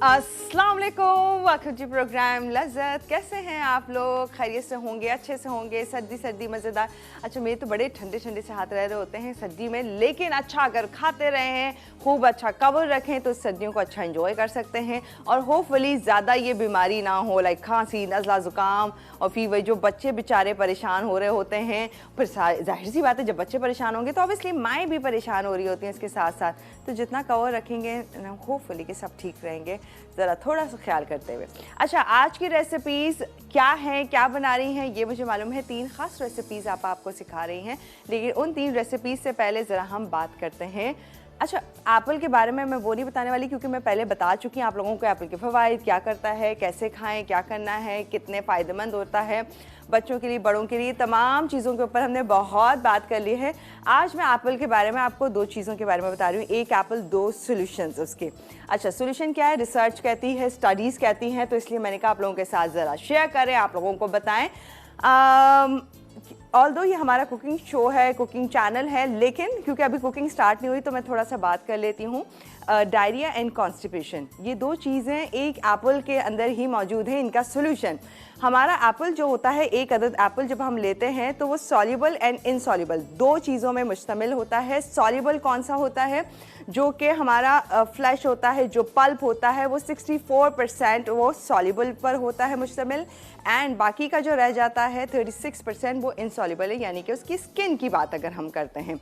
अस्सलाम वालेकुम, welcome to programme लज़्ज़त। कैसे हैं आप लोग? खैरियत से होंगे, अच्छे से होंगे, सर्दी सर्दी मज़ेदार। अच्छा, मेरे तो बड़े ठंडे ठंडे से हाथ रह रहे होते हैं सर्दी में, लेकिन अच्छा अगर खाते रहें, खूब अच्छा कवर रखें तो सर्दियों को अच्छा एंजॉय कर सकते हैं और होपफुली ज़्यादा ये बीमारी ना हो, लाइक खांसी, नज़ला, ज़ुकाम और फीवर। जो बच्चे बेचारे परेशान हो रहे होते हैं, फिर जाहिर सी बात है जब बच्चे परेशान होंगे तो ऑब्वियसली माएँ भी परेशान हो रही होती हैं इसके साथ साथ। तो जितना कवर रखेंगे होपफुली कि सब ठीक रहेंगे, ज़रा थोड़ा सा ख्याल करते हुए। अच्छा, आज की रेसिपीज़ क्या हैं, क्या बना रही हैं, ये मुझे मालूम है। 3 ख़ास रेसिपीज़ आपको सिखा रही हैं, लेकिन उन 3 रेसिपीज़ से पहले ज़रा हम बात करते हैं। अच्छा, एप्पल के बारे में मैं वो नहीं बताने वाली क्योंकि मैं पहले बता चुकी हूँ आप लोगों को एप्पल के फ़वाइद, क्या करता है, कैसे खाएं, क्या करना है, कितने फ़ायदेमंद होता है बच्चों के लिए, बड़ों के लिए, तमाम चीज़ों के ऊपर हमने बहुत बात कर ली है। आज मैं एप्पल के बारे में आपको 2 चीज़ों के बारे में बता रही हूँ। एक एप्पल, 2 सॉल्यूशंस उसके। अच्छा, सॉल्यूशन क्या है? रिसर्च कहती है, स्टडीज़ कहती हैं, तो इसलिए मैंने कहा आप लोगों के साथ ज़रा शेयर करें, आप लोगों को बताएं। ऑल्दो ये हमारा कुकिंग शो है, कुकिंग चैनल है, लेकिन क्योंकि अभी कुकिंग स्टार्ट नहीं हुई तो मैं थोड़ा सा बात कर लेती हूँ। डायरिया एंड कॉन्स्टिपेशन, ये 2 चीज़ें एक एप्पल के अंदर ही मौजूद हैं। इनका सोल्यूशन, हमारा एप्पल जो होता है, एक अदद एप्पल जब हम लेते हैं तो वो सॉल्युबल एंड इनसॉल्युबल 2 चीज़ों में मुश्तमिल होता है। सॉल्युबल कौन सा होता है? जो कि हमारा फ्लैश होता है, जो पल्प होता है, वो 64% वो सॉल्युबल पर होता है मुश्तमिल, एंड बाकी का जो रह जाता है 36% वो इनसॉल्युबल है, यानी कि उसकी स्किन की बात अगर हम करते हैं।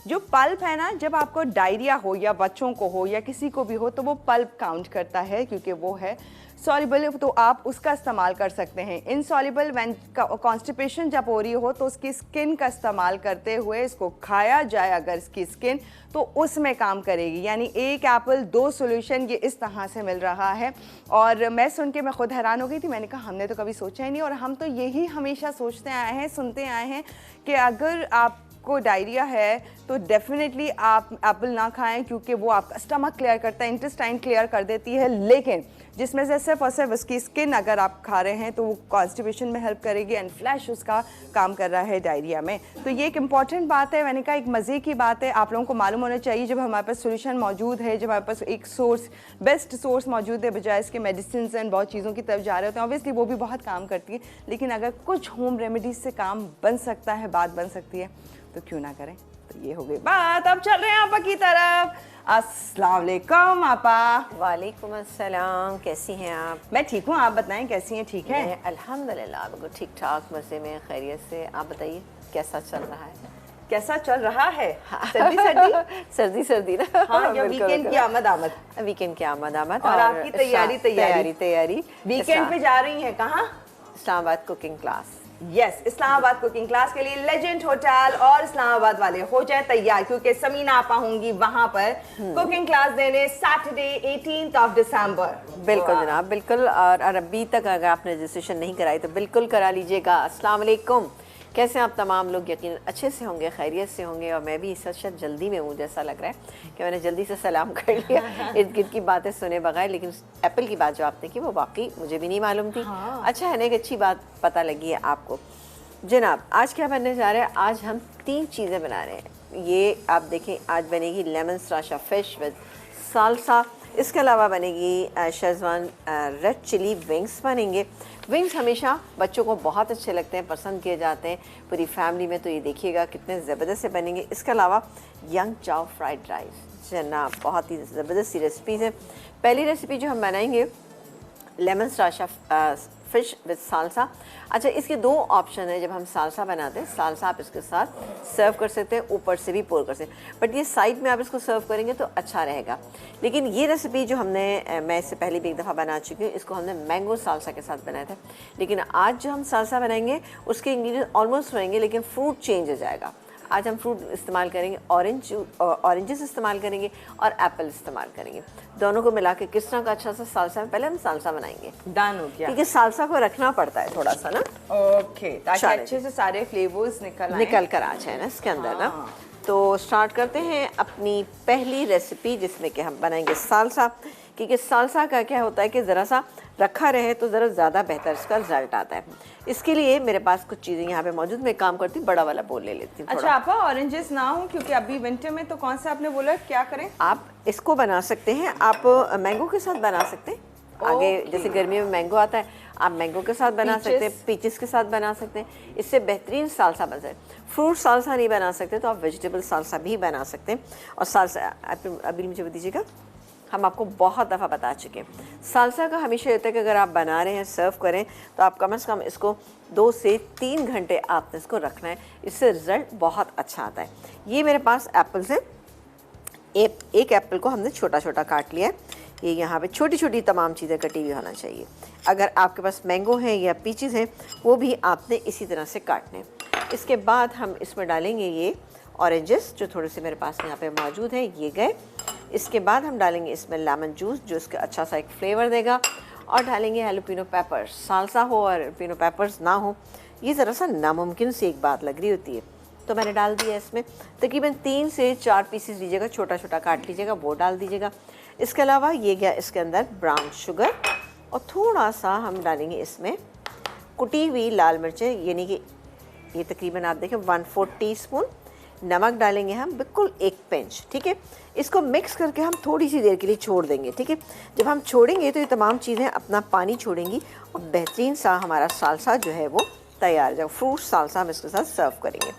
जो पल्प है ना, जब आपको डायरिया हो या बच्चों को हो या किसी को भी हो तो वो पल्प काउंट करता है क्योंकि वो है सॉल्युबल, तो आप उसका इस्तेमाल कर सकते हैं। इनसॉल्युबल व्हेन कॉन्स्टिपेशन जब हो रही हो तो उसकी स्किन का इस्तेमाल करते हुए इसको खाया जाए अगर इसकी स्किन, तो उसमें काम करेगी। यानी एक एप्पल 2 सॉल्यूशन, ये इस तरह से मिल रहा है। और मैं सुन के मैं खुद हैरान हो गई थी। मैंने कहा हमने तो कभी सोचा ही नहीं, और हम तो यही हमेशा सोचते आए हैं, सुनते आए हैं कि अगर आपको डायरिया है तो डेफिनेटली आप एप्पल ना खाएं क्योंकि वो आपका स्टमक क्लियर करता है, इंटेस्टाइन क्लियर कर देती है, लेकिन जिसमें से सिर्फ और सिर्फ उसकी स्किन अगर आप खा रहे हैं तो वो कॉन्स्टिपेशन में हेल्प करेगी एंड फ्लैश उसका काम कर रहा है डायरिया में। तो ये एक इंपॉर्टेंट बात है। मैंने कहा एक मज़े की बात है, आप लोगों को मालूम होना चाहिए। जब हमारे पास सोल्यूशन मौजूद है, जब हमारे पास एक सोर्स, बेस्ट सोर्स मौजूद है, बजाय इसके मेडिसिन एंड बहुत चीज़ों की तरफ जा रहे होते हैं, ऑब्वियसली वो भी बहुत काम करती है, लेकिन अगर कुछ होम रेमेडीज से काम बन सकता है, बात बन सकती है, तो क्यों ना करें। तो ये हो गई बात। अब चल रहे हैं आपा की तरफ। अस्सलाम वालेकुम आपा। वालेकुम अस्सलाम, कैसी हैं आप? मैं ठीक हूँ, आप बताएं कैसी हैं? ठीक है अल्हम्दुलिल्लाह, बिल्कुल ठीक ठाक, मज़े में, खैरियत से। आप बताइए कैसा चल रहा है? कैसा चल रहा है? सर्दी सर्दी सर्दी सर्दी ना। हाँ, या वीकेंड की आमद आमद। वीकेंड की आमद आमद और आपकी तैयारी। वीकेंड पे जा रही हैं कहाँ? Islamabad cooking class. Yes, Islamabad cooking class के लिए लेजेंड होटल और इस्लामाबाद वाले हो जाए तैयार, क्योंकि समीना आपा होंगी वहां पर कुकिंग क्लास देने सैटरडे 18 दिसंबर। बिल्कुल जनाब, बिल्कुल। और अभी तक अगर आपने रजिस्ट्रेशन नहीं कराई तो बिल्कुल करा लीजिएगा। अस्सलाम वालेकुम, कैसे आप तमाम लोग? यकीन अच्छे से होंगे, खैरियत से होंगे। और मैं भी इस शायद जल्दी में हूँ, जैसा लग रहा है कि मैंने जल्दी से सलाम कर लिया इर्द गिर्द की बातें सुने बगैर। लेकिन एप्पल की बात जो आपने की वो वाकई मुझे भी नहीं मालूम थी। हाँ। अच्छा है ना, एक अच्छी बात पता लगी है आपको। जनाब, आज क्या बनने जा रहे हैं? आज हम 3 चीज़ें बना रहे हैं। ये आप देखें, आज बनेगी लेमन स्राशा फ़िश विद सालसा। इसके अलावा बनेगी शेज़वान रेड चिली विंग्स बनेंगे। विंग्स हमेशा बच्चों को बहुत अच्छे लगते हैं, पसंद किए जाते हैं पूरी फैमिली में, तो ये देखिएगा कितने ज़बरदस्त से बनेंगे। इसके अलावा यंग चाव फ्राइड राइस। जनाब, बहुत ही ज़बरदस्त सी रेसिपीज़ हैं। पहली रेसिपी जो हम बनाएंगे, लेमन स्राशा फ़िश विद सालसा। अच्छा, इसके 2 ऑप्शन है जब हम सालसा बनाते हैं। सालसा आप इसके साथ सर्व कर सकते हैं, ऊपर से भी पोर कर सकते हैं, बट ये साइड में आप इसको सर्व करेंगे तो अच्छा रहेगा। लेकिन ये रेसिपी जो हमने, मैं इससे पहले भी एक दफ़ा बना चुकी हूँ, इसको हमने मैंगो सालसा के साथ बनाया था। लेकिन आज जो हम सालसा बनाएंगे उसके इंग्रेडिएंट ऑलमोस्ट रहेंगे, लेकिन फ्रूट चेंज हो जाएगा। आज हम फ्रूट इस्तेमाल करेंगे, ऑरेंजेस इस्तेमाल करेंगे और एप्पल इस्तेमाल करेंगे। दोनों को मिला के किस तरह का अच्छा सा सालसा, पहले हम सालसा बनाएंगे। डन हो गया, क्योंकि सालसा को रखना पड़ता है थोड़ा सा ना, ओके, ताकि अच्छे से सारे फ्लेवर्स निकल कर आ जाए ना इसके अंदर ना। तो स्टार्ट करते हैं अपनी पहली रेसिपी, जिसमें कि हम बनाएंगे सालसा। क्योंकि सालसा का क्या होता है कि ज़रा सा रखा रहे तो ज़रा ज़्यादा बेहतर इसका रिजल्ट आता है। इसके लिए मेरे पास कुछ चीज़ें यहाँ पे मौजूद, मैं काम करती हूँ, बड़ा वाला बोल ले लेती हूँ। अच्छा आपा, ऑरेंजेस ना हो क्योंकि अभी विंटर में, तो कौन सा आपने बोला क्या करें? आप इसको बना सकते हैं, आप मैंगो के साथ बना सकते हैं। आगे Okay. जैसे गर्मियों में मैंगो आता है, आप मैंगो के साथ बना सकते हैं, पीचेस के साथ बना सकते हैं, इससे बेहतरीन सालसा बन सकता है। फ्रूट सालसा नहीं बना सकते तो आप वेजिटेबल सालसा भी बना सकते हैं। और सालसा अभी मुझे दीजिएगा, हम आपको बहुत दफ़ा बता चुके हैं सालसा का हमेशा होता है कि अगर आप बना रहे हैं सर्व करें तो आप कम से कम इसको 2 से 3 घंटे आपने इसको रखना है, इससे रिज़ल्ट बहुत अच्छा आता है। ये मेरे पास एप्पल्स हैं, एक एप्पल को हमने छोटा छोटा काट लिया है। ये यहाँ पे छोटी छोटी तमाम चीज़ें कटी हुई होना चाहिए। अगर आपके पास मैंगो है या पीचेस हैं वो भी आपने इसी तरह से काटने हैं। इसके बाद हम इसमें डालेंगे ये ऑरेंजेस जो थोड़े से मेरे पास यहाँ पे मौजूद हैं, ये गए। इसके बाद हम डालेंगे इसमें लेमन जूस जो इसका अच्छा सा एक फ्लेवर देगा, और डालेंगे हैलोपिनो पेपर्स। सालसा हो और हैलोपिनो पेपर्स ना हो, ये ज़रा सा नामुमकिन सी एक बात लग रही होती है, तो मैंने डाल दिया इसमें। तकरीबन 3 से 4 पीसेस लीजिएगा, छोटा छोटा काट लीजिएगा, वो डाल दीजिएगा। इसके अलावा ये गया इसके अंदर ब्राउन शुगर, और थोड़ा सा हम डालेंगे इसमें कुटी हुई लाल मिर्चें, यानी कि ये तकरीबन आप देखें 1/4 टीस्पून। नमक डालेंगे हम बिल्कुल 1 पिंच, ठीक है। इसको मिक्स करके हम थोड़ी सी देर के लिए छोड़ देंगे, ठीक है। जब हम छोड़ेंगे तो ये तमाम चीज़ें अपना पानी छोड़ेंगी और बेहतरीन सा हमारा सालसा जो है वो तैयार हो जाएगा। फ्रूट सालसा हम इसके साथ सर्व करेंगे।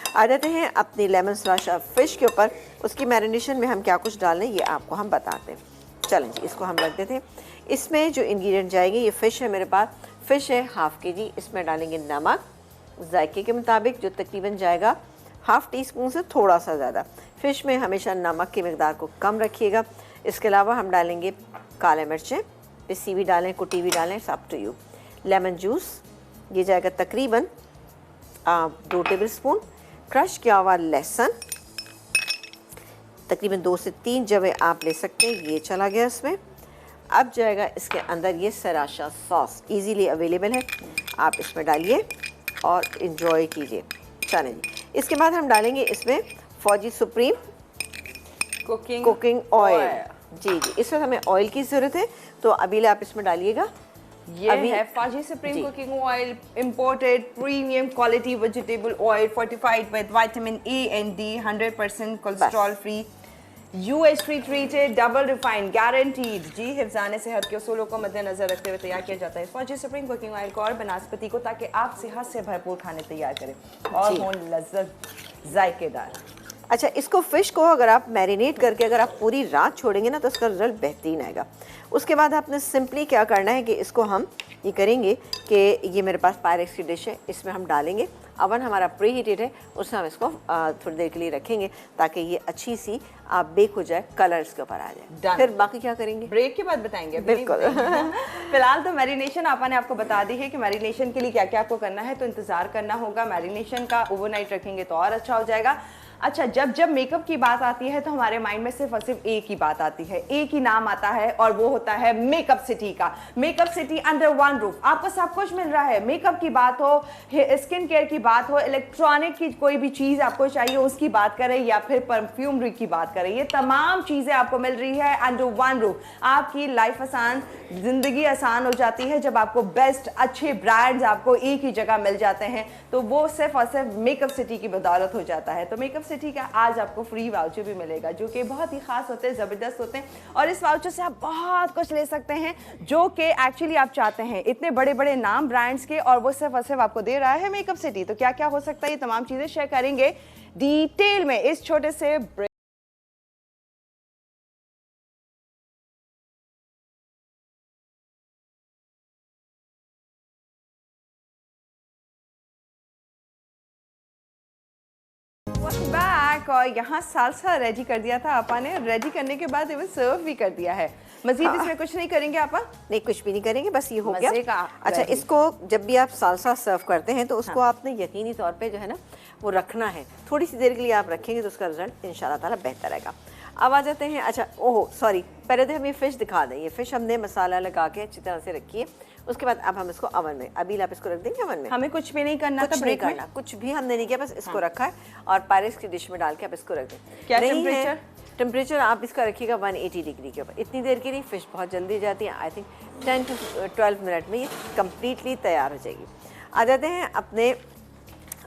आ जाते हैं अपनी लेमन स्लाशा फ़िश के ऊपर। उसकी मैरिनेशन में हम क्या कुछ डाल लें ये आपको हम बताते हैं। चलें जी, इसको हम रख देते हैं। इसमें जो इंग्रेडिएंट जाएंगे, ये फ़िश है मेरे पास, फ़िश है ½ kg। इसमें डालेंगे नमक जायके के मुताबिक, जो तकरीबन जाएगा ½ टीस्पून से थोड़ा सा ज़्यादा। फ़िश में हमेशा नमक की मिकदार को कम रखिएगा। इसके अलावा हम डालेंगे काले मिर्चें, पिसी हुई डालें, कुटी हुई डालें, up to you. Lemon juice ये जाएगा तकरीबन 2 टेबलस्पून। क्रश किया हुआ लहसुन तकरीबन 2 से 3 जवे आप ले सकते हैं, ये चला गया इसमें। अब जाएगा इसके अंदर ये सराशा सॉस, इजीली अवेलेबल है, आप इसमें डालिए और इन्जॉय कीजिए। चलें जी, इसके बाद हम डालेंगे इसमें फौजी सुप्रीम कुकिंग ऑयल। जी जी, इस वक्त हमें ऑयल की ज़रूरत है, तो अभी आप इसमें डालिएगा। ये है Fauji supreme cooking oil, imported premium quality vegetable oil, fortified with vitamin A and D, 100% cholesterol free, UHT treated, double refined, guaranteed. जी, हिफ्ज़ाने सेहत के उसूलों को मद्देनजर रखते हुए तैयार किया जाता है फौजी सुप्रीम कुकिंग ऑयल को और बनस्पति को, ताकि आप सेहत से भरपूर खाने तैयार करें और हों लज्जत जायकेदार। अच्छा, इसको फ़िश को अगर आप मैरिनेट करके अगर आप पूरी रात छोड़ेंगे ना तो उसका रिजल्ट बेहतरीन आएगा। उसके बाद आपने सिंपली क्या करना है कि इसको हम ये करेंगे कि ये मेरे पास पायरेक्स की डिश है, इसमें हम डालेंगे। अवन हमारा प्री हीटेड है, उसमें हम इसको थोड़ी देर के लिए रखेंगे ताकि ये अच्छी सी बेक हो जाए, कलर इसके ऊपर आ जाए। फिर बाकी क्या करेंगे ब्रेक के बाद बताएंगे। बिल्कुल। फिलहाल तो मैरिनेशन आपने आपको बता दी है कि मैरिनेशन के लिए क्या क्या आपको करना है, तो इंतजार करना होगा। मैरिनेशन का ओवरनाइट रखेंगे तो और अच्छा हो जाएगा। अच्छा, जब मेकअप की बात आती है तो हमारे माइंड में सिर्फ और सिर्फ एक ही बात आती है, एक ही नाम आता है, और वो होता है मेकअप सिटी का। Makeup city under one roof, आपको सब कुछ मिल रहा है। मेकअप की बात हो, स्किन केयर की बात हो, इलेक्ट्रॉनिक की कोई भी चीज़ आपको चाहिए उसकी बात करें, या फिर परफ्यूमरी की बात करें, ये तमाम चीज़ें आपको मिल रही है अंडर वन रूफ। आपकी लाइफ आसान, जिंदगी आसान हो जाती है जब आपको बेस्ट अच्छे ब्रांड्स आपको एक ही जगह मिल जाते हैं, तो वो सिर्फ और सिर्फ मेकअप सिटी की बदौलत हो जाता है। तो मेकअप सिटी का आज आपको फ्री वाउचर भी मिलेगा, जो कि बहुत ही खास होते हैं, ज़बरदस्त होते हैं, और इस वाउचर से आप बहुत कुछ ले सकते हैं जो कि एक्चुअली आप चाहते हैं। इतने बड़े बड़े नाम ब्रांड्स के, और वो सिर्फ और सिर्फ आपको दे रहा है मेकअप सिटी। तो क्या क्या हो सकता है, ये तमाम चीज़ें शेयर करेंगे डिटेल में इस छोटे से ब्रेक। बैक, और यहाँ सालसा रेडी कर दिया था आपा ने। रेडी करने के बाद इवन सर्व भी कर दिया है। मजीद इसमें कुछ नहीं करेंगे आपा? नहीं, कुछ भी नहीं करेंगे, बस ये हो मज़े गया। का अच्छा, इसको जब भी आप सालसा सर्व करते हैं तो उसको आपने यकीनी तौर पे जो है ना वो रखना है। थोड़ी सी देर के लिए आप रखेंगे तो उसका रिजल्ट इंशाल्लाह ताला बेहतर आएगा। अब आ जाते हैं, अच्छा ओहो सॉरी, पहले तो हम ये फ़िश दिखा दें। ये फ़िश हमने मसाला लगा के अच्छी तरह से रखी है। उसके बाद अब हम इसको अवन में, अभी आप इसको रख देंगे अवन में। हमें कुछ भी नहीं करना, कुछ नहीं करना, कुछ भी हमने नहीं किया, बस इसको रखा है और पायरेक्स की डिश में डाल के आप इसको रख दें। क्या टेम्परेचर? टेम्परेचर आप इसका रखिएगा 180 डिग्री के ऊपर। इतनी देर के लिए फ़िश बहुत जल्दी जाती है, आई थिंक 10 to 12 मिनट में ये कम्प्लीटली तैयार हो जाएगी। आ जाते हैं अपने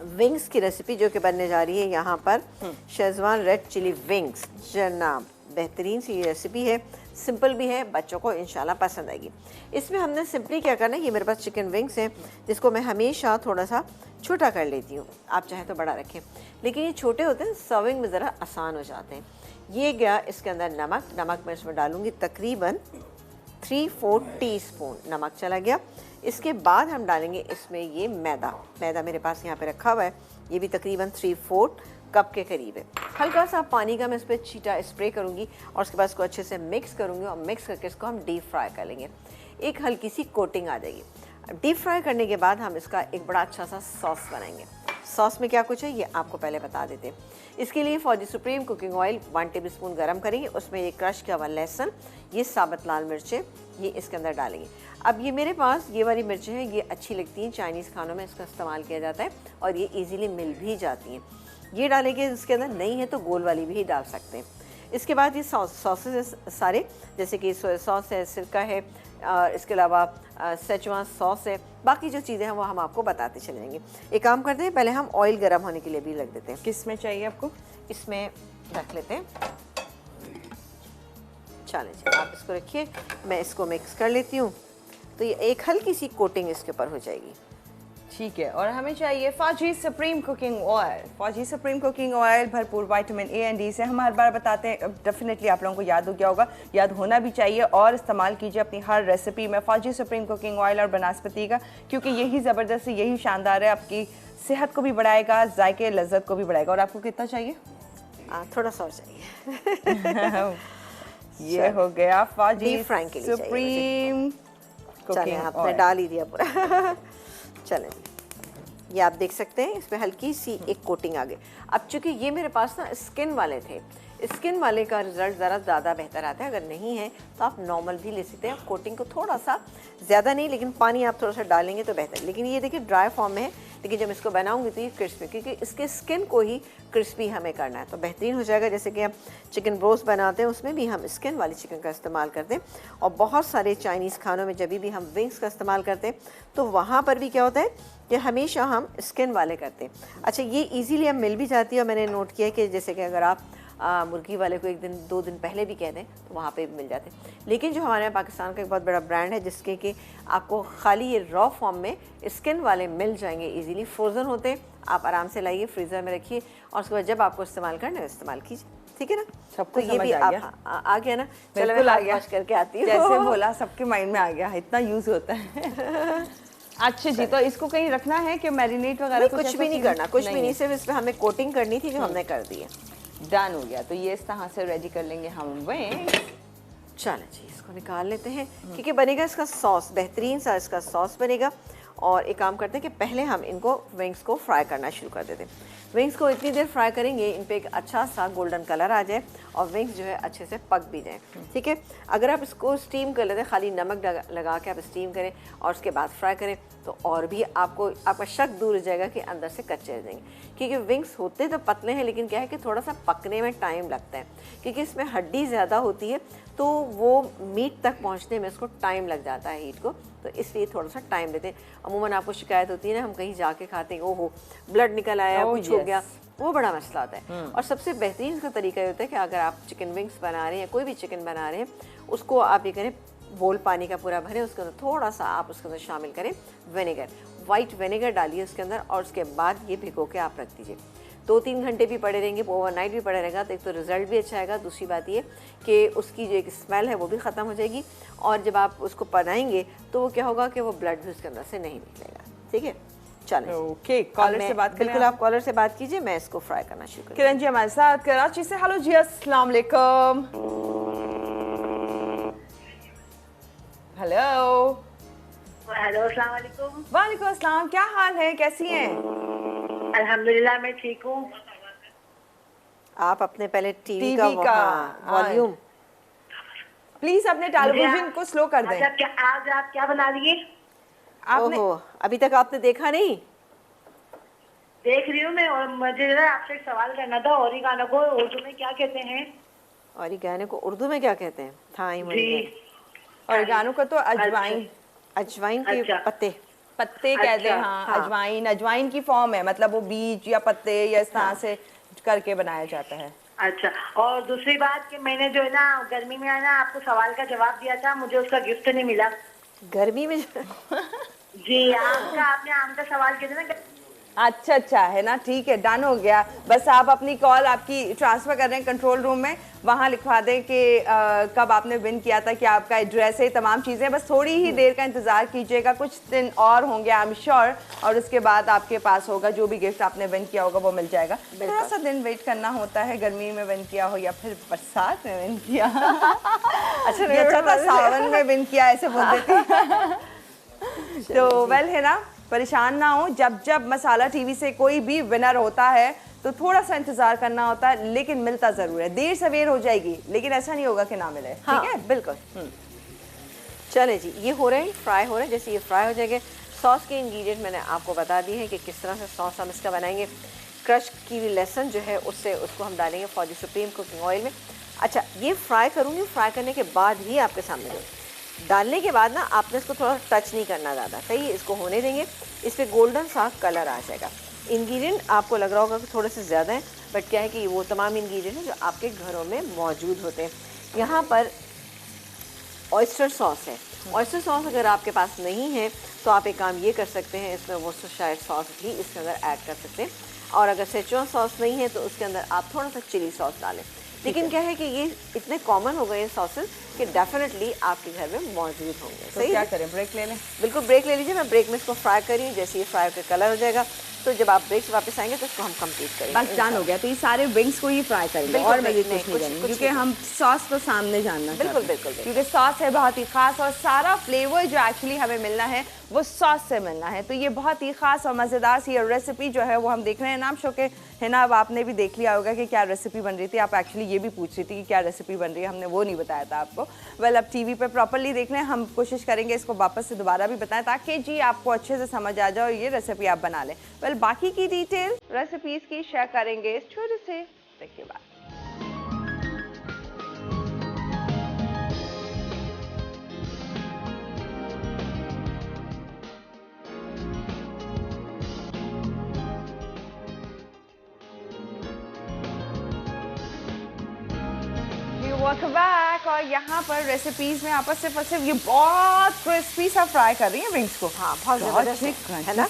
विंग्स की रेसिपी जो कि बनने जा रही है यहाँ पर, शेज़वान रेड चिली विंग्स। जनाब बेहतरीन सी रेसिपी है, सिंपल भी है, बच्चों को इंशाल्लाह पसंद आएगी। इसमें हमने सिंपली क्या करना है, ये मेरे पास चिकन विंग्स हैं जिसको मैं हमेशा थोड़ा सा छोटा कर लेती हूँ, आप चाहें तो बड़ा रखें, लेकिन ये छोटे होते हैं सर्विंग में ज़रा आसान हो जाते हैं। ये गया इसके अंदर नमक मैं इसमें डालूँगी तकरीबन 3/4 टीस्पून नमक चला गया। इसके बाद हम डालेंगे इसमें ये मैदा मेरे पास यहाँ पे रखा हुआ है, ये भी तकरीबन 3/4 कप के करीब है। हल्का सा पानी का मैं इस पर छींटा स्प्रे करूँगी और उसके बाद इसको अच्छे से मिक्स करूँगी और मिक्स करके इसको हम डीप फ्राई कर लेंगे। एक हल्की सी कोटिंग आ जाएगी। डीप फ्राई करने के बाद हम इसका एक बड़ा अच्छा सा सॉस बनाएंगे। सॉस में क्या कुछ है ये आपको पहले बता देते हैं। इसके लिए फौजी सुप्रीम कुकिंग ऑयल 1 टेबलस्पून गर्म करेंगे, उसमें ये क्रश किया हुआ लहसुन, ये साबुत लाल मिर्चें, ये इसके अंदर डालेंगे। अब ये मेरे पास ये वाली मिर्चें हैं, ये अच्छी लगती हैं, चाइनीज़ खानों में इसका इस्तेमाल किया जाता है और ये ईजीली मिल भी जाती हैं। ये डालेंगे, इसके अंदर नहीं है तो गोल वाली भी डाल सकते हैं। इसके बाद ये सॉसेस सारे, जैसे कि सोया सॉस है, सिरका है, इसके अलावा सेचुआन सॉस है, बाकी जो चीज़ें हैं वो हम आपको बताते चले जाएंगे। एक काम करते हैं, पहले हम ऑयल गर्म होने के लिए भी रख देते हैं। किस में चाहिए आपको? इसमें रख लेते हैं। चलें जी, आप इसको रखिए, मैं इसको मिक्स कर लेती हूँ, तो ये एक हल्की सी कोटिंग इसके ऊपर हो जाएगी। ठीक है, और हमें चाहिए फौजी सुप्रीम कुकिंग ऑयल। फौजी सुप्रीम कुकिंग ऑयल भरपूर विटामिन ए एंड डी से, हम हर बार बताते हैं, डेफिनेटली आप लोगों को याद हो गया होगा, याद होना भी चाहिए, और इस्तेमाल कीजिए अपनी हर रेसिपी में फौजी सुप्रीम कुकिंग ऑयल और बनास्पति का, क्योंकि यही ज़बरदस्त, यही शानदार है, आपकी सेहत को भी बढ़ाएगा, जायके लज्जत को भी बढ़ाएगा। और आपको कितना चाहिए? थोड़ा सा और चाहिए। ये हो गया फौजी सुप्रीम कुकिंग आपने ऑयल। डाल ही दिया पूरा। चलें, ये आप देख सकते हैं इसमें हल्की सी एक कोटिंग आ गई। अब चूंकि ये मेरे पास ना स्किन वाले थे, स्किन वाले का रिजल्ट ज़रा ज़्यादा बेहतर आता है। अगर नहीं है तो आप नॉर्मल भी ले सकते हैं, कोटिंग को थोड़ा सा ज़्यादा नहीं, लेकिन पानी आप थोड़ा सा डालेंगे तो बेहतर। लेकिन ये देखिए ड्राई फॉर्म में है, लेकिन जब इसको बनाऊंगी तो ये क्रिस्पी, क्योंकि इसके स्किन को ही क्रिस्पी हमें करना है, तो बेहतरीन हो जाएगा। जैसे कि हम चिकन ब्रोस्ट बनाते हैं, उसमें भी हम स्किन वाली चिकन का इस्तेमाल करते हैं, और बहुत सारे चाइनीज़ खानों में जब भी हम विंग्स का इस्तेमाल करते हैं तो वहाँ पर भी क्या होता है कि हमेशा हम स्किन वाले करते हैं। अच्छा, ये ईजीली अब मिल भी जाती है, और मैंने नोट किया कि जैसे कि अगर आप मुर्गी वाले को 1 दिन 2 दिन पहले भी कह दें तो वहाँ पे भी मिल जाते हैं। लेकिन जो हमारे यहाँ पाकिस्तान का एक बहुत बड़ा ब्रांड है जिसके कि आपको खाली ये रॉ फॉर्म में स्किन वाले मिल जाएंगे, इजीली फ्रोज़न होते हैं, आप आराम से लाइए, फ्रीज़र में रखिए, और उसके बाद जब आपको इस्तेमाल करना है इस्तेमाल कीजिए। ठीक है ना? सबको तो ये भी आ गया? आ गया ना? चलो बिल्कुल मैं आ हाथ गया, वॉश करके आती हूँ। जैसे बोला सबके माइंड में आ गया, इतना यूज़ होता है। अच्छा जी, तो इसको कहीं रखना है कि मैरिनेट वगैरह? कुछ भी नहीं करना, कुछ भी नहीं, सिर्फ इसमें हमें कोटिंग करनी थी जो हमने कर दी है। डन हो गया, तो ये इस तरह से रेडी कर लेंगे हम विंग्स। चलें जी, इसको निकाल लेते हैं, क्योंकि बनेगा इसका सॉस, बेहतरीन सा इसका सॉस बनेगा। और एक काम करते हैं कि पहले हम इनको विंग्स को फ्राई करना शुरू कर देते हैं। विंग्स को इतनी देर फ्राई करेंगे इन पे एक अच्छा सा गोल्डन कलर आ जाए और विंग्स जो है अच्छे से पक भी जाएँ। ठीक है, अगर आप इसको स्टीम कर लेते हैं, खाली नमक लगा के आप स्टीम करें और उसके बाद फ्राई करें, तो और भी आपका शक दूर हो जाएगा कि अंदर से कच्चे रह जाएंगे। क्योंकि विंग्स होते तो पतले हैं, लेकिन क्या है कि थोड़ा सा पकने में टाइम लगता है, क्योंकि इसमें हड्डी ज़्यादा होती है, तो वो मीट तक पहुंचने में उसको टाइम लग जाता है, हीट को, तो इसलिए थोड़ा सा टाइम देते हैं। अमूमन आपको शिकायत होती है ना, हम कहीं जाके खाते हैं, ओहो ब्लड निकल आया, कुछ हो गया, वो बड़ा मसला होता है। और सबसे बेहतरीन इसका तरीका ये होता है कि अगर आप चिकन विंग्स बना रहे हैं या कोई भी चिकन बना रहे हैं, उसको आप ये करें, बोल पानी का पूरा भरें, उसके अंदर थोड़ा सा आप उसके अंदर शामिल करें विनेगर, वाइट विनेगर डालिए उसके अंदर, और उसके बाद ये भिगो के आप रख दीजिए। 2-3 घंटे भी पड़े रहेंगे, ओवरनाइट भी पड़े रहेगा, तो एक तो रिज़ल्ट भी अच्छा आएगा, दूसरी बात ये कि उसकी जो एक स्मेल है वो भी ख़त्म हो जाएगी, और जब आप उसको बनाएंगे तो वो क्या होगा कि वो ब्लड भी उसके अंदर से नहीं निकलेगा। ठीक है, चलें। ओके, कॉलर से बात बिल्कुल, आप कॉलर से बात कीजिए, मैं इसको फ्राई करना शुरू करूँ। किरण जी हमारे साथ कराची से। हेलो जी, अस्सलाम वालेकुम। हेलो। हेलो, अस्सलाम वालेकुम। वालेकुम अस्सलाम, क्या हाल है, कैसी हैं? अल्हम्दुलिल्लाह, मैं ठीक हूँ। आप अपने पहले टीवी का का वॉल्यूम प्लीज अपने टेलीविजन को स्लो कर दें। आज आप क्या बना लिए? आपने ओहो, अभी तक आपने देखा नहीं? देख रही हूँ मैं, और मुझे जरा आपसे एक सवाल करना था, ओरिगानो को उर्दू में क्या कहते हैं? ओरिगानो को उर्दू में क्या कहते हैं? थाइम। ओरिगानो को तो अजवाइन, अजवाइन के अच्छा। पत्ते कहते हैं। हाँ, अजवाइन की फॉर्म है, मतलब वो बीज या पत्ते या इस तरह से करके बनाया जाता है। अच्छा, और दूसरी बात कि मैंने जो है ना गर्मी में है ना आपको सवाल का जवाब दिया था, मुझे उसका गिफ्ट नहीं मिला। गर्मी में जी, आम का आपने आम का सवाल किया था ना। अच्छा अच्छा है ना, ठीक है, डन हो गया। बस आप अपनी कॉल आपकी ट्रांसफर कर रहे हैं कंट्रोल रूम में, वहाँ लिखवा दें कि कब आपने विन किया था, क्या आपका एड्रेस है, तमाम चीज़ें। बस थोड़ी ही देर का इंतज़ार कीजिएगा, कुछ दिन और होंगे आई एम श्योर, और उसके बाद आपके पास होगा जो भी गिफ्ट आपने विन किया होगा वो मिल जाएगा। थोड़ा सा दिन वेट करना होता है, गर्मी में विन किया हो या फिर बरसात में विन किया। अच्छा था सावन में विन किया ऐसे बोल देती। तो वेल है ना, परेशान ना हो, जब जब मसाला टीवी से कोई भी विनर होता है तो थोड़ा सा इंतजार करना होता है, लेकिन मिलता जरूर है। देर सवेर हो जाएगी लेकिन ऐसा नहीं होगा कि ना मिले। हाँ, ठीक है, बिल्कुल। चले जी, ये हो रहे हैं, फ्राई हो रहे हैं। जैसे ये फ्राई हो जाएंगे, सॉस के इंग्रेडिएंट मैंने आपको बता दिए हैं कि किस तरह से सॉस हम इसका बनाएंगे। क्रश की हुई लहसुन जो है उससे उसको हम डालेंगे for the supreme cooking oil में। अच्छा, ये फ्राई करूँगी, फ्राई करने के बाद ही आपके सामने दूँ। डालने के बाद ना आपने इसको थोड़ा टच नहीं करना ज़्यादा, सही है, इसको होने देंगे। इस पर गोल्डन सा कलर आ जाएगा। इंग्रेडिएंट आपको लग रहा होगा कि थोड़े से ज़्यादा हैं, बट क्या है कि वो तमाम इंग्रेडिएंट हैं जो आपके घरों में मौजूद होते हैं। यहाँ पर ऑयस्टर सॉस है। ऑयस्टर सॉस अगर आपके पास नहीं है तो आप एक काम ये कर सकते हैं, इसमें वोस्टरशायर सॉस भी इसके अंदर ऐड कर सकते हैं। और अगर सेचुआन सॉस नहीं है तो उसके अंदर आप थोड़ा सा चिली सॉस डालें। लेकिन क्या है कि ये इतने कॉमन हो गए हैं सॉसेस कि डेफिनेटली आपके घर में मौजूद होंगे। तो क्या करें, ब्रेक ले लें? बिल्कुल ब्रेक ले लीजिए। मैं ब्रेक में इसको फ्राई करी, जैसे ये फ्राई का कलर हो जाएगा तो जब आप ब्रेक से वापस आएंगे तो इसको हम कंप्लीट करेंगे। बस डन हो गया। तो ये सारे विंग्स को ही फ्राई करेंगे बिल्कुल, और मजीद नहीं, कुछ नहीं कुछ- करेंगे, कुछ क्योंकि नहीं। हम सॉस को सामने जानना बिल्कुल, चाहते हैं। बिल्कुल, बिल्कुल। क्योंकि सॉस है बहुत ही खास और सारा फ्लेवर जो एक्चुअली हमें मिलना है वो सॉस से मिलना है। तो ये बहुत ही खास और मज़ेदार सी रेसिपी जो है वो हम देख रहे हैं नाम शो के, है ना। अब आपने भी देख लिया होगा कि क्या रेसिपी बन रही थी। आप एक्चुअली ये भी पूछ रही थी कि क्या रेसिपी बन रही है, हमने वो नहीं बताया था आपको। वेल, अब टीवी पे प्रॉपर्ली देख लें, हम कोशिश करेंगे इसको वापस से दोबारा भी बताएं ताकि जी आपको अच्छे से समझ आ जाए और ये रेसिपी आप बना लें। वेल, बाकी की डिटेल रेसिपीज़ की शेयर करेंगे इस छोटे से ब्रेक के बाद। Welcome back. और यहाँ पर रेसिपीज में आपस सिर्फ ये बहुत क्रिस्पी सा फ्राई कर रही है विंग्स को। हाँ, बहुत ज़बरदस्त है ना।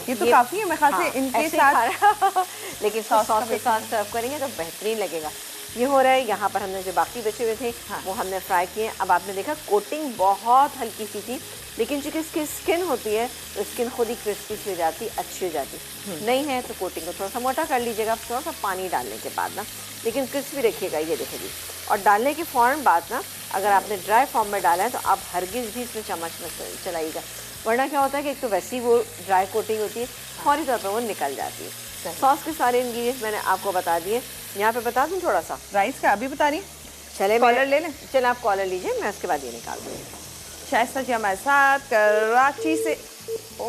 ये तो काफ़ी है, मेरे ख्याल से इनके ऐसे ही साथ खा रहा लेकिन सॉस के साथ सर्व करेंगे तो बेहतरीन लगेगा। ये हो रहा है। यहाँ पर हमने जो बाकी बचे हुए थे वो हमने फ्राई किए। अब आपने देखा कोटिंग बहुत हल्की सी थी, लेकिन चूंकि इसकी स्किन होती है तो स्किन खुद ही क्रिस्पी सी हो जाती, अच्छी हो जाती। नहीं है तो कोटिंग को थोड़ा सा मोटा कर लीजिएगा थोड़ा सा पानी डालने के बाद ना, लेकिन क्रिस्पी रखिएगा। ये देखिए, और डालने के फ़ौरन बाद ना अगर आपने ड्राई फॉर्म में डाला है तो आप हरगिज़ भी इसमें चम्मच में चलाइएगा, वरना क्या होता है कि एक तो वैसी वो ड्राई कोटिंग होती है, फौरी तौर पर वो निकल जाती है। सॉस के सारे इंग्रेडिएंट्स मैंने आपको बता दिए। यहाँ पे बता दूँ थोड़ा सा राइस का अभी बता रही। चले कॉलर ले लें। चले आप कॉलर लीजिए, मैं उसके बाद ये निकाल दूँगी। शाइस्ता जी हमारे साथ कराची से। ओ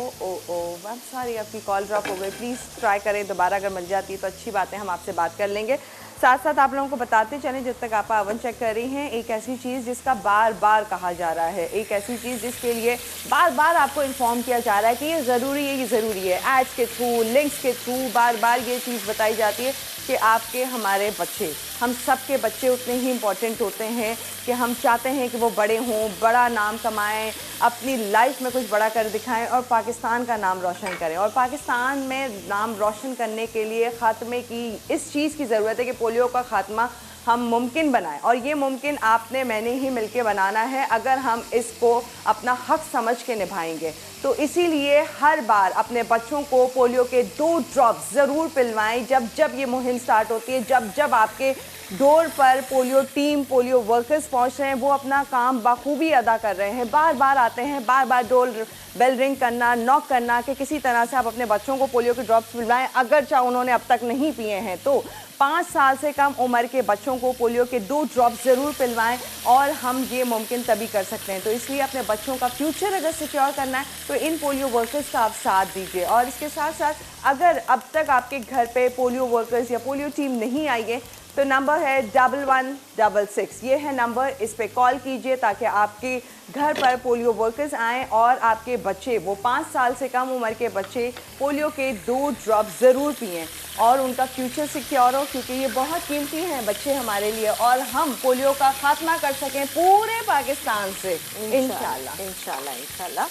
मैम सॉरी, आपकी कॉल ड्रॉप हो गई। प्लीज़ ट्राई करें दोबारा, अगर मिल जाती है तो अच्छी बात है, हम आपसे बात कर लेंगे। साथ साथ आप लोगों को बताते चलें जब तक आप ओवन चेक कर रही हैं, एक ऐसी चीज़ जिसका बार बार कहा जा रहा है, एक ऐसी चीज़ जिसके लिए बार बार आपको इन्फॉर्म किया जा रहा है कि ये ज़रूरी है, ये ज़रूरी है। एड्स के थ्रू, लिंक्स के थ्रू बार बार ये चीज़ बताई जाती है कि आपके हमारे बच्चे, हम सब के बच्चे उतने ही इम्पॉर्टेंट होते हैं कि हम चाहते हैं कि वो बड़े हों, बड़ा नाम कमाएं, अपनी लाइफ में कुछ बड़ा कर दिखाएं और पाकिस्तान का नाम रोशन करें। और पाकिस्तान में नाम रोशन करने के लिए ख़ात्मे की इस चीज़ की ज़रूरत है कि पोलियो का ख़ात्मा हम मुमकिन बनाएं। और ये मुमकिन आपने मैंने ही मिलके बनाना है अगर हम इसको अपना हक समझ के निभाएंगे। तो इसीलिए हर बार अपने बच्चों को पोलियो के 2 ड्रॉप्स ज़रूर पिलवाएं जब जब ये मुहिम स्टार्ट होती है, जब जब आपके डोर पर पोलियो टीम, पोलियो वर्कर्स पहुंच रहे हैं, वो अपना काम बखूबी अदा कर रहे हैं, बार बार आते हैं, बार बार डोर बेल रिंग करना, नॉक करना कि किसी तरह से आप अपने बच्चों को पोलियो के ड्रॉप्स पिलवाएं, अगर चाहे उन्होंने अब तक नहीं पिए हैं तो। 5 साल से कम उम्र के बच्चों को पोलियो के 2 ड्रॉप्स ज़रूर पिलवाएं और हम ये मुमकिन तभी कर सकते हैं। तो इसलिए अपने बच्चों का फ्यूचर अगर सिक्योर करना है तो इन पोलियो वर्कर्स का आप साथ दीजिए। और इसके साथ साथ अगर अब तक आपके घर पे पोलियो वर्कर्स या पोलियो टीम नहीं आई है तो नंबर है 1166, ये है नंबर, इस पे कॉल कीजिए ताकि आपके घर पर पोलियो वर्कर्स आएँ और आपके बच्चे, वो 5 साल से कम उम्र के बच्चे, पोलियो के 2 ड्रॉप ज़रूर पिएँ। और उनका फ्यूचर सिक्योर हो, क्योंकि ये बहुत कीमती हैं बच्चे हमारे लिए, और हम पोलियो का खात्मा कर सकें पूरे पाकिस्तान से इंशाल्लाह। इंशाल्लाह इंशाल्लाह।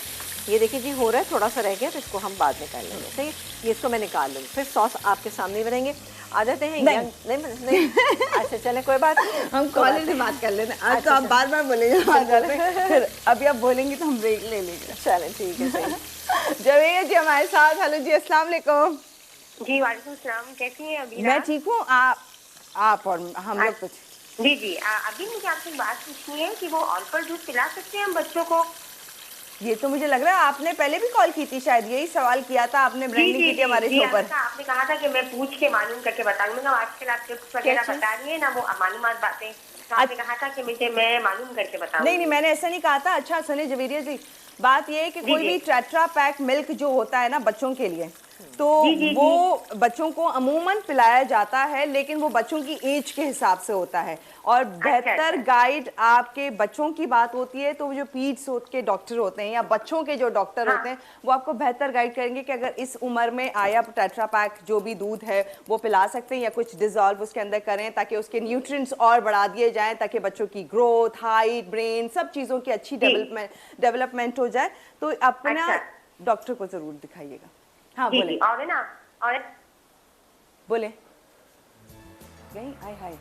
ये देखिए जी हो रहा है, थोड़ा सा रह गया तो इसको हम बाद में कर लेंगे, सही है। ये इसको मैं निकाल लूँगी, फिर सॉस आपके सामने बनेंगे। आ जाते हैं नहीं। अच्छा चले कोई बात नहीं, हम कॉलेज में बात कर लेते हैं। आज तो आप बार बार बोलेंगे, फिर अभी आप बोलेंगे तो हम ब्रेक ले लेंगे। चलें ठीक है सही। जवेद जी हमारे साथ। हेलो जी, अस्सलाम वालेकुम। जी वालेकुम सलाम, कैसी हैं अभी? मैं ठीक हूँ, आप और हम लोग कुछ। जी अभी मुझे आपसे बात पूछनी है कि वो ऑल्फर दूध पिला सकते हैं हम बच्चों को? ये तो मुझे लग रहा है आपने पहले भी कॉल की थी, शायद यही सवाल किया था आपने, ब्रांडी की थी हमारे शो पर। आपने कहा था कि मैं पूछ के मालूम करके बताऊंगा। आजकल आप टिप्स वगैरह बता रही है ना, वो मालूमात बातें, तो आपने कहा था कि मैं मालूम करके बताऊंगा। नहीं मैंने ऐसा नहीं कहा था। अच्छा सुने जवेरिया जी, बात ये है कि कोई भी टेट्रा पैक मिल्क जो होता है ना बच्चों के लिए, तो वो बच्चों को अमूमन पिलाया जाता है, लेकिन वो बच्चों की एज के हिसाब से होता है। और बेहतर गाइड आपके बच्चों की बात होती है तो जो पीड्स के डॉक्टर होते हैं या बच्चों के जो डॉक्टर होते हैं, वो आपको बेहतर गाइड करेंगे कि अगर इस उम्र में आया टेट्रा पैक जो भी दूध है वो पिला सकते हैं, या कुछ डिजॉल्व उसके अंदर करें ताकि उसके न्यूट्रिएंट्स और बढ़ा दिए जाएं, ताकि बच्चों की ग्रोथ, हाइट, ब्रेन, सब चीज़ों की अच्छी डेवलपमेंट हो जाए। तो अपना डॉक्टर को जरूर दिखाइएगा। हाँ बोले। और ना और बोले गई आय हाय।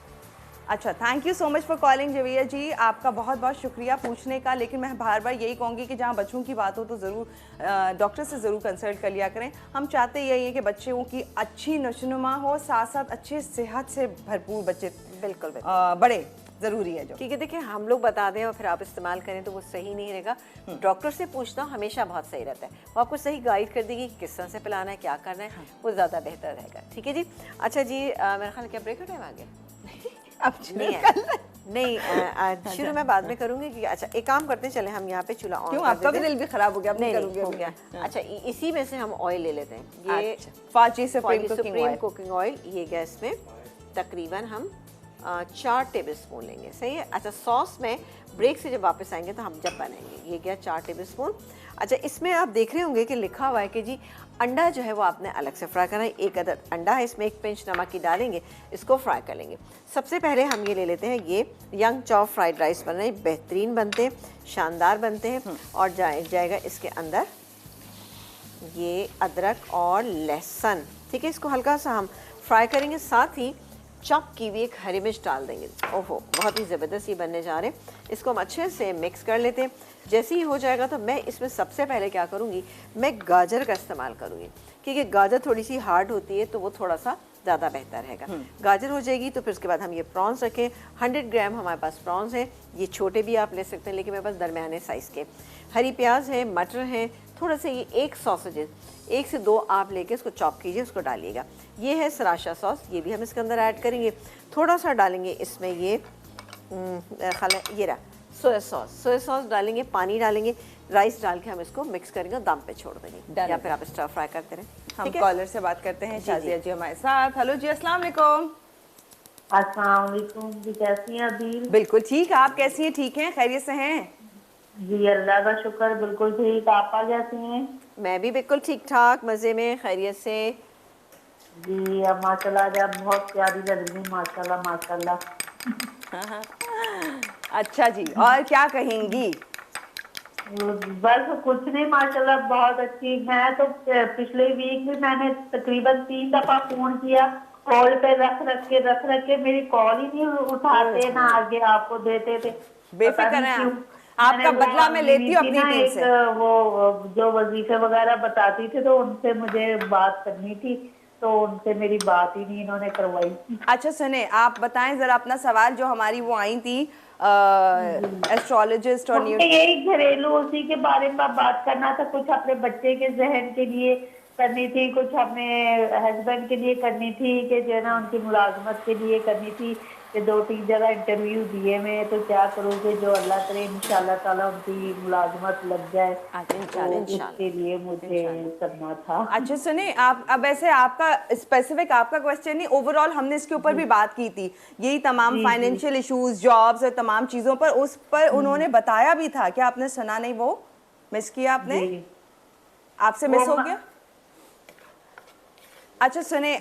अच्छा, thank you so much for calling Javeria ji, आपका बहुत बहुत शुक्रिया पूछने का। लेकिन मैं बार बार यही कहूँगी कि जहाँ बच्चों की बात हो तो ज़रूर डॉक्टर से ज़रूर कंसल्ट कर लिया करें। हम चाहते यही है कि बच्चों की अच्छी नशोनुमा हो, साथ साथ अच्छे सेहत से भरपूर बच्चे बिल्कुल बड़े ज़रूरी है जो। ठीक है, देखिए हम लोग बता दें और फिर आप इस्तेमाल करें तो वो सही नहीं रहेगा। डॉक्टर से पूछना हमेशा बहुत सही रहता है, वो आपको सही गाइड कर देगी कि किस तरह से पिलाना है, क्या करना है, वो ज़्यादा बेहतर रहेगा। ठीक है जी। अच्छा जी, मेरा ख्याल क्या ब्रेक का टाइम आ गया? अब नहीं है, नहीं शुरू में बाद में करूंगी कि अच्छा एक काम करते हैं, चले हम यहाँ पे चूल्हा ऑन कर देते हैं। आपका भी दिल भी खराब हो गया? नहीं हो गया। अच्छा इसी में से हम ऑयल ले लेते हैं। ये फाजी सुप्रीम कुकिंग ऑयल, ये गैस में तकरीबन हम 4 टेबलस्पून लेंगे, सही है। अच्छा सॉस में ब्रेक से जब वापस आएंगे तो हम जब बनाएंगे, ये गया 4 टेबलस्पून। अच्छा इसमें आप देख रहे होंगे कि लिखा हुआ है कि जी अंडा जो है वो आपने अलग से फ्राई करना है। 1 अदद अंडा है, इसमें 1 पिंच नमक की डालेंगे, इसको फ्राई कर लेंगे। सबसे पहले हम ये ले लेते हैं, ये यंग चॉप फ्राइड राइस बन रहे हैं, बेहतरीन बनते हैं, शानदार बनते हैं। और जाएगा इसके अंदर ये अदरक और लहसुन, ठीक है। इसको हल्का सा हम फ्राई करेंगे, साथ ही चॉप की हुई 1 हरी मिर्च डाल देंगे। ओहो बहुत ही ज़बरदस्त ये बनने जा रहे हैं। इसको हम अच्छे से मिक्स कर लेते हैं। जैसे ही हो जाएगा तो मैं इसमें सबसे पहले क्या करूँगी, मैं गाजर का इस्तेमाल करूँगी, क्योंकि गाजर थोड़ी सी हार्ड होती है तो वो थोड़ा सा ज़्यादा बेहतर रहेगा। गाजर हो जाएगी तो फिर उसके बाद हम ये प्रॉन्स रखें। 100 ग्राम हमारे पास प्रॉन्स हैं, ये छोटे भी आप ले सकते हैं, लेकिन मेरे पास दरमियाने साइज़ के। हरी प्याज है, मटर हैं, थोड़ा सा ये 1 सॉसेजेस 1 से 2 आप लेके इसको चॉप कीजिए, उसको डालिएगा। ये है सराशा सॉस, ये भी हम इसके अंदर ऐड करेंगे। थोड़ा सा डालेंगे इसमें ये ये रहा सोया सॉस डालेंगे, पानी डालेंगे, राइस डाल के हम इसको मिक्स करेंगे, दम पे छोड़ देंगे, या फिर आप स्टर फ्राई करते रहें। हम कॉलर से बात करते हैं, शाजिया जी हमारे साथ। हेलो जी, अस्सलाम वालेकुम। अस्सलाम वालेकुम जी, कैसी हैं अभी? बिल्कुल ठीक, आप कैसी हैं? ठीक हैं, खैरियत से हैं? जी अल्लाह का शुक्र, बिल्कुल ठीक। आप कैसी हैं? मैं भी बिल्कुल ठीक ठाक, मज़े में, खैरियत से। जी अब माशाल्लाह आप बहुत प्यारी लग रही हैं, माशाल्लाह माशाल्लाह। अच्छा जी, और क्या कहेंगी? बस कुछ नहीं, माशाल्लाह बहुत अच्छी। मैं तो पिछले वीक भी मैंने तकरीबन 3 दफा फोन किया, कॉल पे रख के मेरी कॉल ही नहीं उठाते, ना आगे आपको देते थे। बेफिक्र हैं आपका बदला मैं लेती हूँ अपनी टीम से। वो जो वजीफे वगैरह बताती थी तो उनसे मुझे बात करनी थी, तो उनसे मेरी बात ही नहीं इन्होंने करवाई। अच्छा सुने, आप बताएं जरा अपना सवाल, जो हमारी वो आई थी एस्ट्रोलॉजिस्ट और यही घरेलू उसी के बारे में बात करना था। कुछ अपने बच्चे के जहन के लिए करनी थी, कुछ अपने हस्बैंड के लिए करनी थी, कि जो है ना उनकी मुलाजमत के लिए करनी थी, कि 2-3 जगह इंटरव्यू दिए मैं, तो क्या करोगे, जो अल्लाह करे इंशाल्लाह ताला उनकी मुलाजमत लग जाए, उसके लिए मुझे करना था। अच्छा सुने, आप अब ऐसे आपका स्पेसिफिक आपका क्वेश्चन नहीं, ओवरऑल हमने इसके ऊपर भी बात की थी, यही तमाम फाइनेंशियल इश्यूज, जॉब्स और तमाम चीज़ों पर, उस पर उन्होंने बताया भी था। क्या आपने सुना नहीं? वो मिस किया आपने? आपसे मिस हो गया? अच्छा सुने,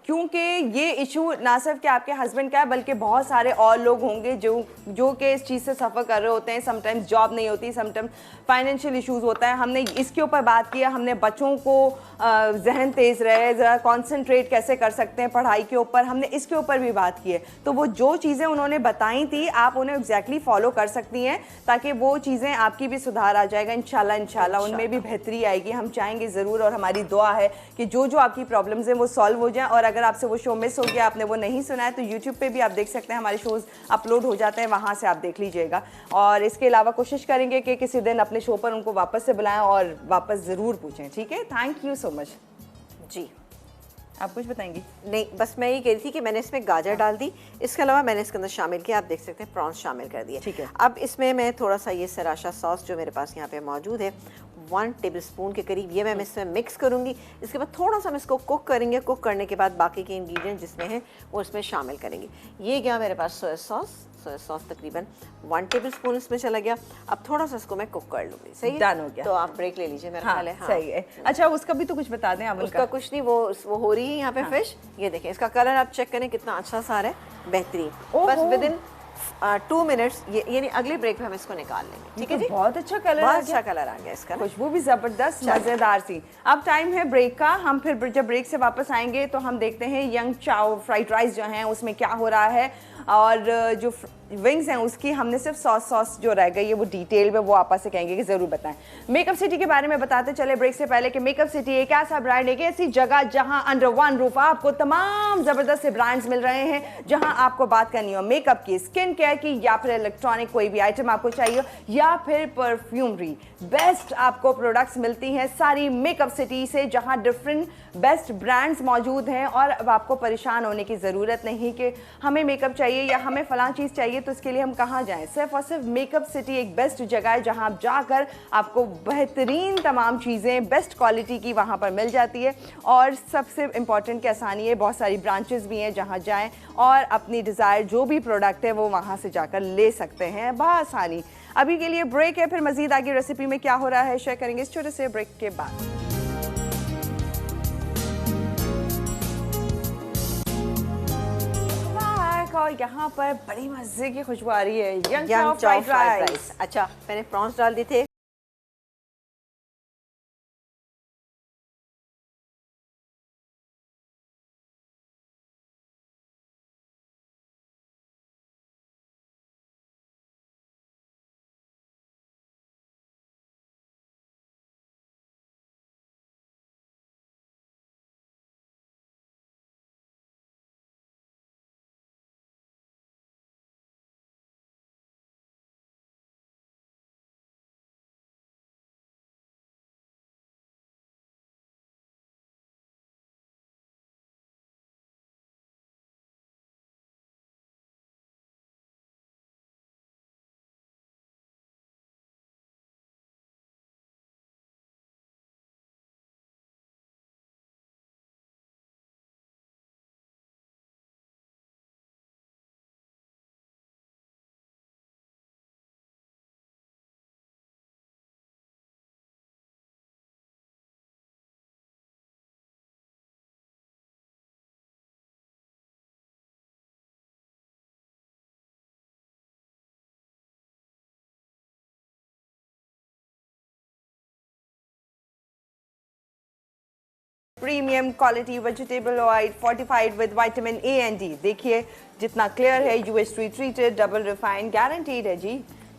क्योंकि ये इशू ना सिर्फ कि आपके हस्बैंड का है बल्कि बहुत सारे और लोग होंगे जो कि इस चीज़ से सफ़र कर रहे होते हैं। समटाइम्स जॉब नहीं होती, समटाइम्स फाइनेंशियल इश्यूज होता है। हमने इसके ऊपर बात किया, हमने बच्चों को जहन तेज़ रहे, ज़रा कॉन्सेंट्रेट कैसे कर सकते हैं पढ़ाई के ऊपर, हमने इसके ऊपर भी बात की है। तो वो जो चीज़ें उन्होंने बताई थी आप उन्हें एग्जैक्टली फॉलो कर सकती हैं ताकि वो चीज़ें आपकी भी सुधार आ जाएगा इंशाल्लाह उनमें भी बेहतरी आएगी। हम चाहेंगे ज़रूर और हमारी दुआ है कि जो आपकी प्रॉब्लम्स हैं वो सॉल्व हो जाएं। और अगर आपसे वो शो मिस हो गया, आपने वो नहीं सुना है, तो यूट्यूब पे भी आप देख सकते हैं, हमारे शोज़ अपलोड हो जाते हैं, वहाँ से आप देख लीजिएगा। और इसके अलावा कोशिश करेंगे कि किसी दिन अपने शो पर उनको वापस से बुलाएं और वापस ज़रूर पूछें। ठीक है, थैंक यू सो मच। जी आप कुछ बताएंगी? नहीं, बस मैं ये कह रही थी कि मैंने इसमें गाजर डाल दी, इसके अलावा मैंने इसके अंदर शामिल किया, आप देख सकते हैं प्रॉन्स शामिल कर दिए। ठीक है। अब इसमें मैं थोड़ा सा ये सराशा सॉस जो मेरे पास यहाँ पे मौजूद है 1 टेबलस्पून के करीब, ये मैं इसमें मिक्स करूँगी। इसके बाद थोड़ा सा हम इसको कुक करेंगे। कुक करने के बाद बाकी के इंग्रेडिएंट जिसमें हैं वो इसमें शामिल करेंगे। ये गया मेरे पास सोया सॉस तकरीबन 1 टेबलस्पून इसमें चला गया। अब थोड़ा सा इसको मैं कुक कर लूँगी। सही है, डन हो गया। तो आप ब्रेक ले लीजिए मेरा ख्याल है। हाँ सही है। अच्छा उसका भी तो कुछ बता दें आप। उसका कुछ नहीं, वो हो रही है यहाँ पे फिश। ये देखें, इसका कलर आप चेक करें कितना अच्छा सा आ रहा है, बेहतरीन। बस विद इन 2 मिनट्स यानी अगले ब्रेक में हम इसको निकाल लेंगे। ठीक है जी, बहुत अच्छा कलर, बहुत अच्छा कलर आ गया इसका, खुशबू भी जबरदस्त मजेदार सी। अब टाइम है ब्रेक का। हम फिर जब ब्रेक से वापस आएंगे तो हम देखते हैं यंग चाओ फ्राइड राइस जो है उसमें क्या हो रहा है, और जो विंग्स हैं उसकी हमने सिर्फ सॉस जो रह गई है वो डिटेल में वो आपस से कहेंगे कि ज़रूर बताएं। मेकअप सिटी के बारे में बताते चले ब्रेक से पहले कि मेकअप सिटी एक ऐसा ब्रांड है, एक ऐसी जगह जहां अंडर वन रूफ आपको तमाम ज़बरदस्त से ब्रांड्स मिल रहे हैं, जहां आपको बात करनी हो मेकअप की, स्किन केयर की, या फिर इलेक्ट्रॉनिक कोई भी आइटम आपको चाहिए, या फिर परफ्यूमरी। बेस्ट आपको प्रोडक्ट्स मिलती हैं सारी मेकअप सिटी से, जहां डिफरेंट बेस्ट ब्रांड्स मौजूद हैं। और अब आपको परेशान होने की ज़रूरत नहीं कि हमें मेकअप चाहिए या हमें फ़लाँ चीज़ चाहिए तो इसके लिए हम कहाँ जाएं। सिर्फ और सिर्फ मेकअप सिटी एक बेस्ट जगह है जहां आप जाकर आपको बेहतरीन तमाम चीज़ें बेस्ट क्वालिटी की वहां पर मिल जाती है। और सबसे इम्पॉर्टेंट की आसानी है, बहुत सारी ब्रांचेस भी हैं जहां जाएं और अपनी डिज़ायर जो भी प्रोडक्ट है वो वहां से जाकर ले सकते हैं बआसानी। अभी के लिए ब्रेक है, फिर मज़ीद आगे रेसिपी में क्या हो रहा है शेयर करेंगे इस छोटे से ब्रेक के बाद। और यहाँ पर बड़ी मजे की खुशबू आ रही है, यंग चाओ फ्राइड राइस। अच्छा, मैंने प्रॉन्स डाल दिए थे। Premium quality vegetable oil fortified with vitamin A and D. देखिए जितना क्लियर है, UST treated, double refined, guaranteed है जी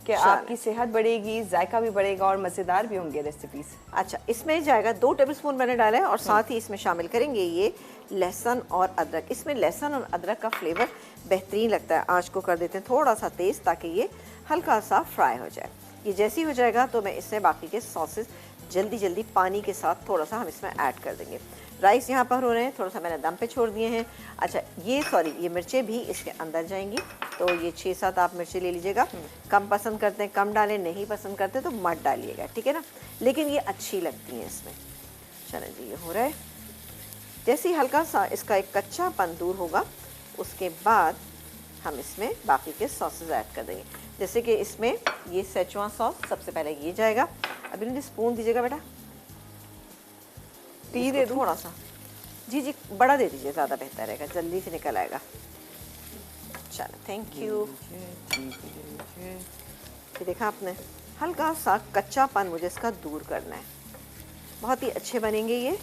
कि आपकी सेहत बढ़ेगी, जायका भी बढ़ेगा और मज़ेदार भी होंगे रेसिपीज। अच्छा, इसमें जाएगा 2 टेबलस्पून मैंने डाला है, और साथ ही इसमें शामिल करेंगे ये लहसुन और अदरक। इसमें लहसुन और अदरक का फ्लेवर बेहतरीन लगता है। आँच को कर देते हैं थोड़ा सा तेज़ ताकि ये हल्का सा फ्राई हो जाए। ये जैसे ही हो जाएगा तो मैं इसमें बाकी के सॉसेस जल्दी पानी के साथ थोड़ा सा हम इसमें ऐड कर देंगे। राइस यहाँ पर हो रहे हैं, थोड़ा सा मैंने दम पे छोड़ दिए हैं। अच्छा, ये मिर्चें भी इसके अंदर जाएंगी, तो ये 6-7 आप मिर्चें ले लीजिएगा। कम पसंद करते हैं कम डालें, नहीं पसंद करते तो मत डालिएगा, ठीक है ना, लेकिन ये अच्छी लगती हैं इसमें। चलें जी, ये हो रहा है। जैसे ही हल्का सा इसका एक कच्चापन दूर होगा उसके बाद हम इसमें बाकी के सॉसेज ऐड कर देंगे। जैसे कि इसमें ये सेचुआन सॉस सबसे पहले ये जाएगा। अभी मुझे स्पून दीजिएगा बेटा, टी दे थोड़ा सा। जी जी, बड़ा दे दीजिए, ज़्यादा बेहतर रहेगा, जल्दी से निकल आएगा। चलो, थैंक यू। ये देखा आपने, हल्का सा कच्चापन मुझे इसका दूर करना है। बहुत ही अच्छे बनेंगे ये,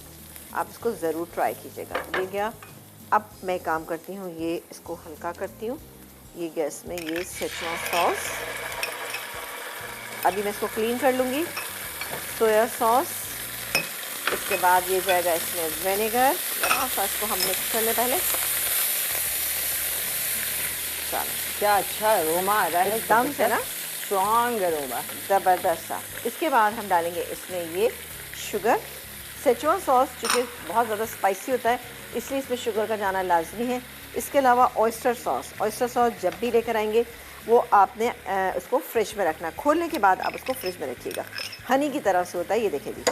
आप इसको ज़रूर ट्राई कीजिएगा। ये गया। अब मैं काम करती हूँ, ये इसको हल्का करती हूँ। ये गैस में ये सेचुआन सॉस, अभी मैं इसको क्लीन कर लूँगी। सोया सॉस, इसके बाद ये जाएगा इसमें विनेगर, जरा सा इसको हम मिक्स कर ले पहले। चलो, क्या अच्छा अरोमा आ रहा है एकदम से ना, स्ट्रॉन्ग अरोमा, ज़बरदस्त सा। इसके बाद हम डालेंगे इसमें ये शुगर। सेचुआन सॉस चूँकि बहुत ज़्यादा स्पाइसी होता है, इसलिए इसमें शुगर का जाना लाजमी है। इसके अलावा ऑयस्टर सॉस जब भी लेकर आएंगे वो आपने उसको फ्रिज में रखना। खोलने के बाद आप उसको फ्रिज में रखिएगा। हनी की तरह से होता है ये, देखिए जी,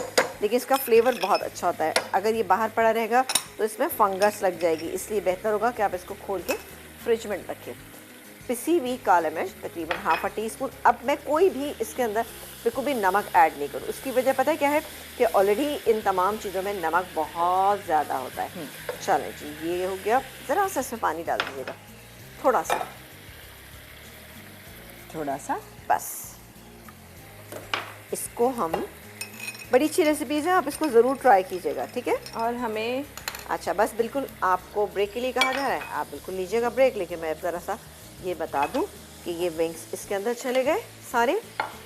लेकिन इसका फ्लेवर बहुत अच्छा होता है। अगर ये बाहर पड़ा रहेगा तो इसमें फंगस लग जाएगी, इसलिए बेहतर होगा कि आप इसको खोल के फ्रिज में रखें। पिसी हुई काला मिर्च तकरीबन ½ टीस्पून। अब मैं कोई भी इसके अंदर बिल्कुल भी नमक ऐड नहीं करूँ। उसकी वजह पता है क्या है कि ऑलरेडी इन तमाम चीज़ों में नमक बहुत ज़्यादा होता है। चलें जी, ये हो गया। ज़रा सा इसमें पानी डाल दीजिएगा, थोड़ा सा बस। इसको हम, बड़ी अच्छी रेसिपीज़ है, आप इसको ज़रूर ट्राई कीजिएगा, ठीक है। और हमें अच्छा, बस बिल्कुल आपको ब्रेक के लिए कहा जा रहा है, आप बिल्कुल लीजिएगा ब्रेक। लेकिन मैं ज़रा सा ये बता दूं कि ये विंग्स इसके अंदर चले गए सारे।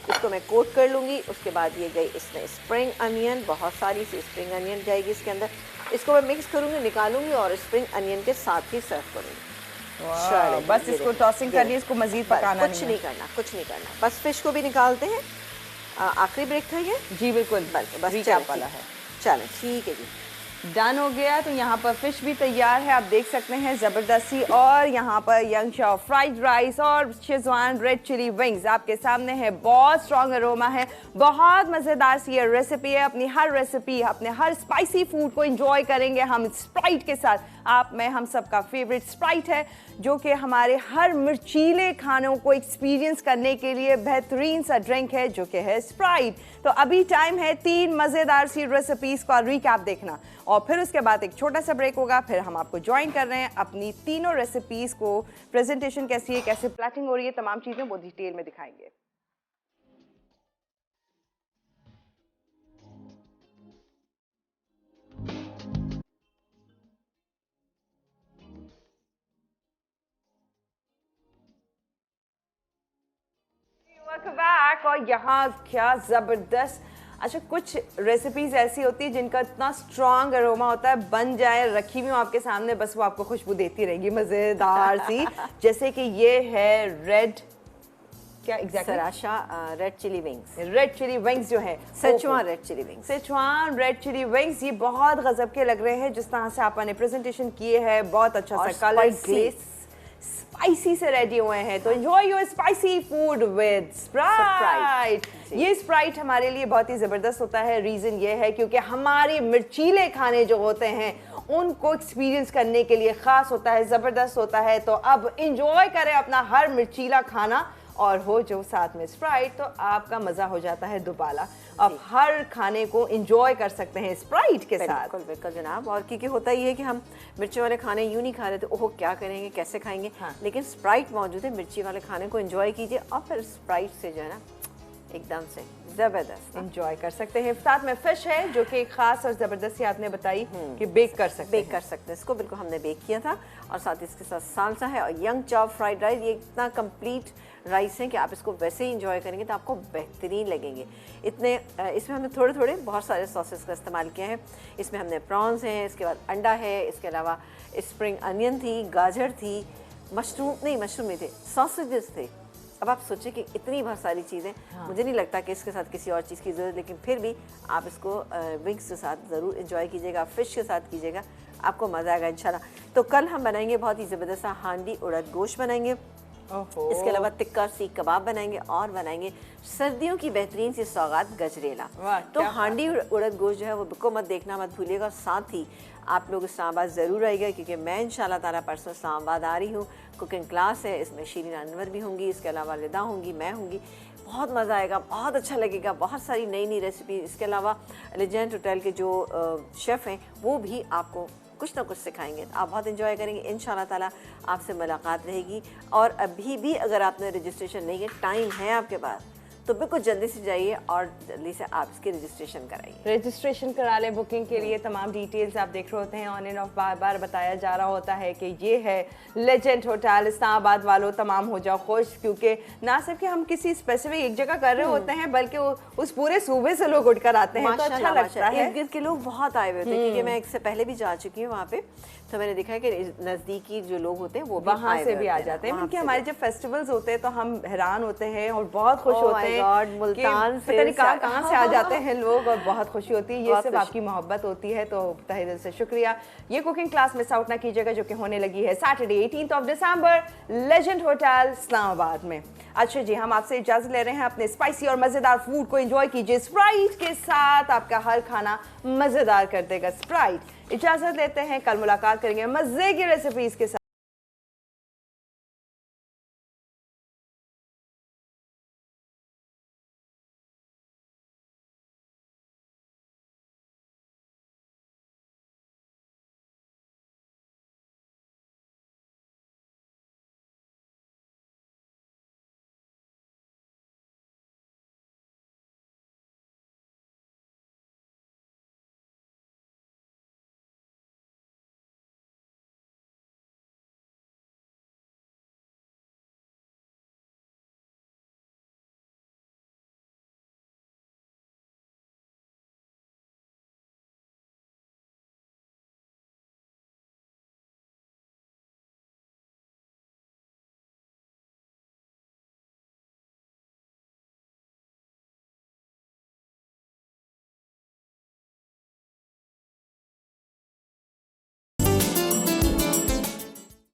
इसको मैं कोट कर लूँगी। उसके बाद ये गई इसमें स्प्रिंग अनियन, बहुत सारी सी स्प्रिंग अनियन जाएगी इसके अंदर। इसको मैं मिक्स करूँगी, निकालूंगी और स्प्रिंग अनियन के साथ ही सर्व करूँगी। बस इसको टॉसिंग करनी है, इसको मज़ीद पकाना कुछ नहीं करना। बस फिश को भी निकालते हैं। आखिरी ब्रेक था ये जी, बिल्कुल बस रिकैप वाला है। चलें, ठीक है जी, डन हो गया। तो यहाँ पर फिश भी तैयार है, आप देख सकते हैं, ज़बरदस्ती। और यहाँ पर यंग चाओ फ्राइड राइस और शेजवान रेड चिली विंग्स आपके सामने है। बहुत स्ट्रॉन्ग अरोमा है, बहुत मज़ेदार सी ये रेसिपी है। अपनी हर रेसिपी, अपने हर स्पाइसी फूड को एंजॉय करेंगे हम स्प्राइट के साथ। हम सबका फेवरेट स्प्राइट है, जो कि हमारे हर मिर्चीले खानों को एक्सपीरियंस करने के लिए बेहतरीन सा ड्रिंक है, जो कि है स्प्राइट। तो अभी टाइम है 3 मज़ेदार सी रेसिपीज़ का रिकैप देखना, और फिर उसके बाद एक छोटा सा ब्रेक होगा। फिर हम आपको ज्वाइन कर रहे हैं अपनी तीनों रेसिपीज़ को। प्रेजेंटेशन कैसी है, कैसे प्लेटिंग हो रही है, तमाम चीज़ें वो डिटेल में दिखाएंगे। बैक। और यहाँ क्या ज़बरदस्त, अच्छा, कुछ रेसिपीज़ ऐसी होती है जिनका इतना स्ट्रॉन्ग अरोमा होता है, बन जाए, रखी हुई हूँ आपके सामने, बस वो आपको खुशबू देती रहेगी मज़ेदार सी। जैसे कि ये है रेड, क्या एग्जैक्टली, सराशा red chilli wings, red chilli wings जो है, Szechuan red chilli wings, Szechuan red chilli wings. ये बहुत गजब के लग रहे हैं जिस तरह से आपने प्रेजेंटेशन किए हैं। बहुत अच्छा सा कलर, ग्लेस, स्पाइसी से रेडी हुए हैं। तो enjoy your spicy food with Sprite. ये स्प्राइट हमारे लिए बहुत ही ज़बरदस्त होता है। रीज़न ये है क्योंकि हमारे मिर्चीले खाने जो होते हैं उनको एक्सपीरियंस करने के लिए ख़ास होता है, ज़बरदस्त होता है। तो अब एंजॉय करें अपना हर मिर्चीला खाना, और हो जो साथ में स्प्राइट, तो आपका मज़ा हो जाता है दुबाला। अब हर खाने को एंजॉय कर सकते हैं स्प्राइट के साथ। बिल्कुल जनाब। और क्योंकि होता ही है कि हम मिर्ची वाले खाने यूँ नहीं खा रहे, तो ओह क्या करेंगे, कैसे खाएंगे। हाँ। लेकिन स्प्राइट मौजूद है, मिर्ची वाले खाने को एंजॉय कीजिए, और फिर स्प्राइट से जो है ना एकदम से ज़बरदस्त एंजॉय कर सकते हैं। साथ में फिश है जो कि खास और ज़बरदस्ती आपने बताई कि बेक कर सकते हैं। इसको बिल्कुल हमने बेक किया था। और साथ ही इसके साथ सालसा है और यंग चाव फ्राइड राइस। ये इतना कंप्लीट राइस है कि आप इसको वैसे ही इंजॉय करेंगे तो आपको बेहतरीन लगेंगे। इतने इसमें हमने थोड़े थोड़े बहुत सारे सॉसेस का इस्तेमाल किया है। इसमें हमने प्रॉन्स हैं, इसके बाद अंडा है, इसके अलावा स्प्रिंग अनियन थी, गाजर थी, मशरूम नहीं थे, सॉसेजेस थे। अब आप सोचिए कि इतनी बहुत सारी चीज़ें, मुझे नहीं लगता कि इसके साथ किसी और चीज़ की ज़रूरत, लेकिन फिर भी आप इसको विंग्स के साथ ज़रूर एंजॉय कीजिएगा, फ़िश के साथ कीजिएगा, आपको मज़ा आएगा इंशाल्लाह। तो कल हम बनाएंगे बहुत ही ज़बरदस्त हांडी उड़द गोश्त बनाएंगे। इसके अलावा तिक्का सीख कबाब बनाएंगे, और बनाएंगे सर्दियों की बेहतरीन सी सौगात गजरेला। तो हांडी उड़द गोश्त जो है वो बिल्कुल मत देखना मत भूलिएगा। साथ ही आप लोग इस्लामाबाद ज़रूर आइएगा, क्योंकि मैं इंशाल्लाह ताला परसों इस्लामाबाद आ रही हूँ। कुकिंग क्लास है, इसमें शीरीन अनवर भी होंगी, इसके अलावा लिदा होंगी, मैं होंगी। बहुत मज़ा आएगा, बहुत अच्छा लगेगा, बहुत सारी नई नई रेसिपी। इसके अलावा लेजेंड होटल के जो शेफ़ हैं वो भी आपको कुछ ना कुछ सिखाएंगे, आप बहुत इंजॉय करेंगे। इंशाल्लाह ताला आपसे मुलाकात रहेगी। और अभी भी अगर आपने रजिस्ट्रेशन नहीं किया, टाइम है आपके पास, तो बिल्कुल जल्दी से जाइए और जल्दी से आप इसकी रजिस्ट्रेशन कराइए। रजिस्ट्रेशन करा लें। बुकिंग के लिए तमाम डिटेल्स आप देख रहे होते हैं, ऑन एंड ऑफ बार बार बताया जा रहा होता है कि ये है लेजेंड होटल इस्लामाबाद वालों, तमाम हो जाओ खुश, क्योंकि ना सिर्फ कि हम किसी स्पेसिफिक एक जगह कर रहे होते हैं, बल्कि उस पूरे सूबे से लोग उठकर आते हैं, तो अच्छा लगता है। इर्द गिर्द के लोग बहुत आए हुए थे, क्योंकि मैं इससे पहले भी जा चुकी हूँ वहाँ पे, तो मैंने देखा है कि नज़दीकी जो लोग होते हैं वो वहाँ से भी आ जाते हैं, क्योंकि हमारे जब फेस्टिवल्स होते हैं तो हम हैरान होते हैं और बहुत खुश होते हैं। मुल्तान से पता नहीं कहाँ से आ जाते हैं लोग, और बहुत खुशी होती है। ये सिर्फ आपकी मोहब्बत होती है, तो तहे दिल से शुक्रिया। ये कुकिंग क्लास मिस आउट ना कीजिएगा, जो कि होने लगी है सैटरडे 18 दिसंबर लेजेंड होटल इस्लामाबाद में। अच्छा जी, हम आपसे इजाजत ले रहे हैं। अपने स्पाइसी और मजेदार फूड को एंजॉय कीजिए स्प्राइट के साथ, आपका हर खाना मजेदार कर देगा स्प्राइट। इजाजत लेते हैं, कल मुलाकात करेंगे मजे की रेसिपीज के साथ।